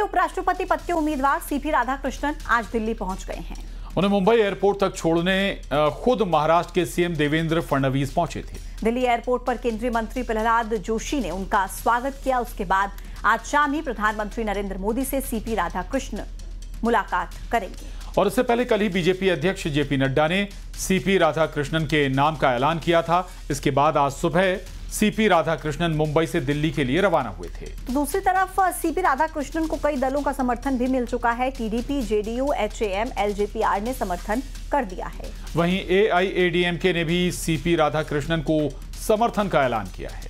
के उपराष्ट्रपति पद के उम्मीदवार सीपी राधाकृष्णन आज दिल्ली पहुंच गए हैं। उन्हें मुंबई एयरपोर्ट तक छोड़ने खुद महाराष्ट्र के सीएम देवेंद्र फडणवीस पहुंचे थे। दिल्ली एयरपोर्ट पर केंद्रीय मंत्री प्रहलाद जोशी ने उनका स्वागत किया। उसके बाद आज शाम ही प्रधानमंत्री नरेंद्र मोदी से सीपी राधाकृष्णन मुलाकात करेंगे। और इससे पहले कल ही बीजेपी अध्यक्ष जेपी नड्डा ने सीपी राधाकृष्णन के नाम का ऐलान किया था। इसके बाद आज सुबह सीपी राधाकृष्णन मुंबई से दिल्ली के लिए रवाना हुए थे। तो दूसरी तरफ सीपी राधाकृष्णन को कई दलों का समर्थन भी मिल चुका है। टीडीपी, जेडीयू, एचएएम, एलजेपीआर ने समर्थन कर दिया है। वहीं एआईएडीएमके ने भी सीपी राधाकृष्णन को समर्थन का ऐलान किया है।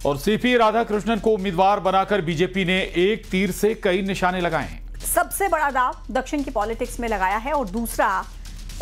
और सीपी राधाकृष्णन को उम्मीदवार बनाकर बीजेपी ने एक तीर से कई निशाने लगाए हैं। सबसे बड़ा दाव दक्षिण की पॉलिटिक्स में लगाया है और दूसरा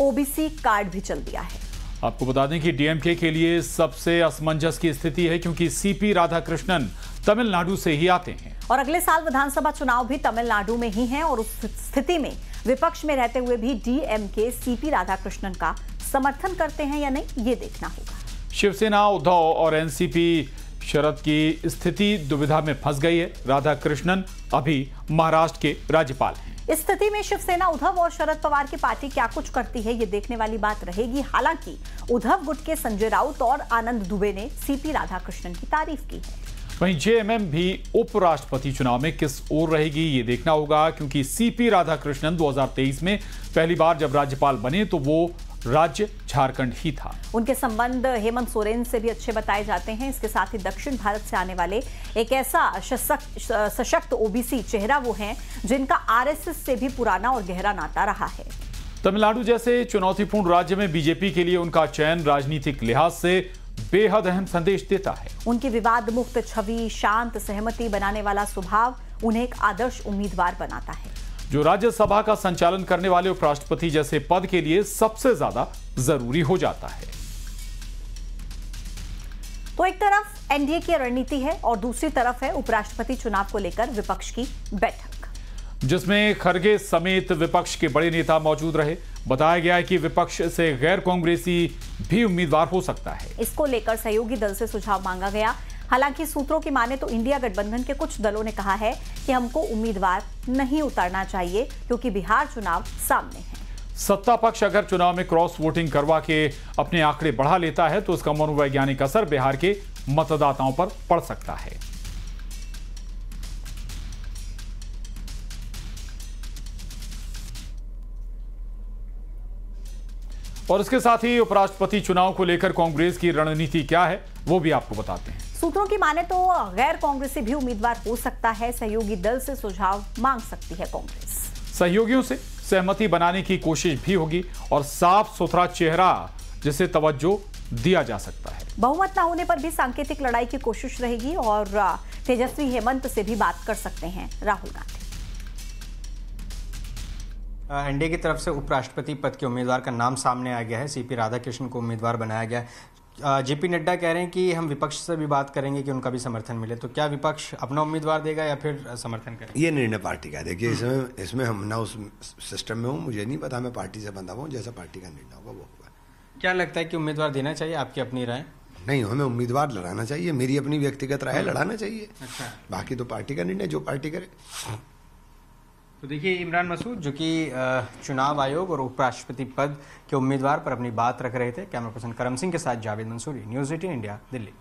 ओबीसी कार्ड भी चल दिया है। आपको बता दें कि डीएमके के लिए सबसे असमंजस की स्थिति है, क्योंकि सीपी राधाकृष्णन तमिलनाडु से ही आते हैं और अगले साल विधानसभा चुनाव भी तमिलनाडु में ही हैं। और उस स्थिति में विपक्ष में रहते हुए भी डीएमके सीपी राधाकृष्णन का समर्थन करते हैं या नहीं, ये देखना होगा। शिवसेना, उद्धव और एनसीपी शरद की स्थिति दुविधा में फंस गई है। राधाकृष्णन अभी महाराष्ट्र के राज्यपाल हैं। इस स्थिति में शिवसेना, उद्धव और शरद पवार की पार्टी क्या कुछ करती है, ये देखने वाली बात रहेगी। हालांकि उद्धव गुट के संजय राउत और आनंद दुबे ने सीपी राधाकृष्णन की तारीफ की है। वहीं जेएमएम भी उपराष्ट्रपति चुनाव में किस ओर रहेगी, ये देखना होगा, क्योंकि सीपी राधाकृष्णन 2023 में पहली बार जब राज्यपाल बने तो वो राज्य झारखंड ही था। उनके संबंध हेमंत सोरेन से भी अच्छे बताए जाते हैं। इसके साथ ही दक्षिण भारत से आने वाले एक ऐसा सशक्त ओबीसी चेहरा वो हैं जिनका आरएसएस से भी पुराना और गहरा नाता रहा है। तमिलनाडु जैसे चुनौतीपूर्ण राज्य में बीजेपी के लिए उनका चयन राजनीतिक लिहाज से बेहद अहम संदेश देता है। उनकी विवाद मुक्त छवि, शांत सहमति बनाने वाला स्वभाव उन्हें एक आदर्श उम्मीदवार बनाता है, जो राज्यसभा का संचालन करने वाले उपराष्ट्रपति जैसे पद के लिए सबसे ज्यादा जरूरी हो जाता है। तो एक तरफ एनडीए की रणनीति है और दूसरी तरफ है उपराष्ट्रपति चुनाव को लेकर विपक्ष की बैठक, जिसमें खरगे समेत विपक्ष के बड़े नेता मौजूद रहे। बताया गया है कि विपक्ष से गैर कांग्रेसी भी उम्मीदवार हो सकता है। इसको लेकर सहयोगी दल से सुझाव मांगा गया। हालांकि सूत्रों की माने तो इंडिया गठबंधन के कुछ दलों ने कहा है कि हमको उम्मीदवार नहीं उतारना चाहिए, क्योंकि बिहार चुनाव सामने है। सत्ता पक्ष अगर चुनाव में क्रॉस वोटिंग करवा के अपने आंकड़े बढ़ा लेता है तो उसका मनोवैज्ञानिक असर बिहार के मतदाताओं पर पड़ सकता है। और इसके साथ ही उपराष्ट्रपति चुनाव को लेकर कांग्रेस की रणनीति क्या है, वो भी आपको बताते हैं। सूत्रों की माने तो गैर कांग्रेसी भी उम्मीदवार हो सकता है। सहयोगी दल से सुझाव मांग सकती है कांग्रेस। सहयोगियों से सहमति बनाने की कोशिश भी होगी और साफ सुथरा चेहरा जिसे तवज्जो दिया जा सकता है। बहुमत न होने पर भी सांकेतिक लड़ाई की कोशिश रहेगी और तेजस्वी हेमंत से भी बात कर सकते हैं राहुल गांधी। एनडीए की तरफ से उपराष्ट्रपति पद के उम्मीदवार का नाम सामने आ गया है। सीपी राधाकृष्णन को उम्मीदवार बनाया गया है। जेपी नड्डा कह रहे हैं कि हम विपक्ष से भी बात करेंगे कि उनका भी समर्थन मिले। तो क्या विपक्ष अपना उम्मीदवार देगा या फिर समर्थन करेगा? ये निर्णय पार्टी का। देखिए, इसमें हम ना उस सिस्टम में हूँ, मुझे नहीं पता, मैं पार्टी से बंधा हूँ। जैसा पार्टी का निर्णय होगा वो होगा। क्या लगता है कि उम्मीदवार देना चाहिए? आपकी अपनी राय? नहीं, हमें उम्मीदवार लड़ाना चाहिए। मेरी अपनी व्यक्तिगत राय, लड़ाना चाहिए। अच्छा, बाकी तो पार्टी का निर्णय, जो पार्टी करे। तो देखिए, इमरान मसूद जो कि चुनाव आयोग और उपराष्ट्रपति पद के उम्मीदवार पर अपनी बात रख रहे थे। कैमरा पर्सन करम सिंह के साथ जावेद मंसूरी, न्यूज़ 18 इंडिया, दिल्ली।